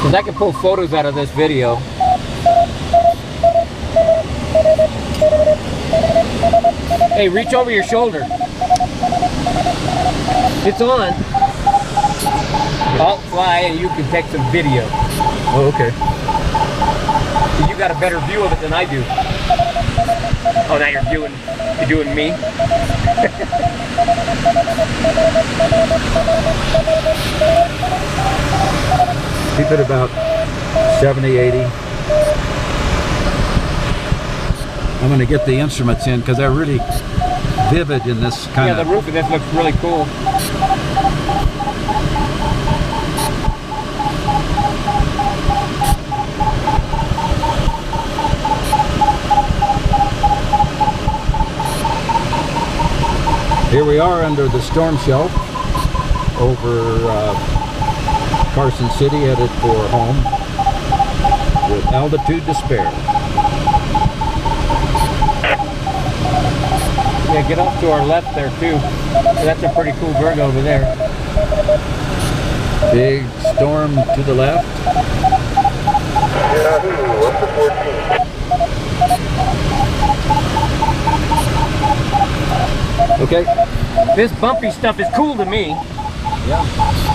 Because I can pull photos out of this video. Hey, reach over your shoulder. It's on. Alt fly and you can take some video. Oh, okay. So you got a better view of it than I do. Oh, now you're doing me. Keep it about 70, 80. I'm going to get the instruments in because they're really vivid in this kind of... Yeah, the roof of this looks really cool. Here we are under the storm shelf over Carson City, headed for home with altitude to spare. Yeah, get off to our left there too. That's a pretty cool bird over there. Big storm to the left. Yahoo, what's the 14? Okay. This bumpy stuff is cool to me. Yeah.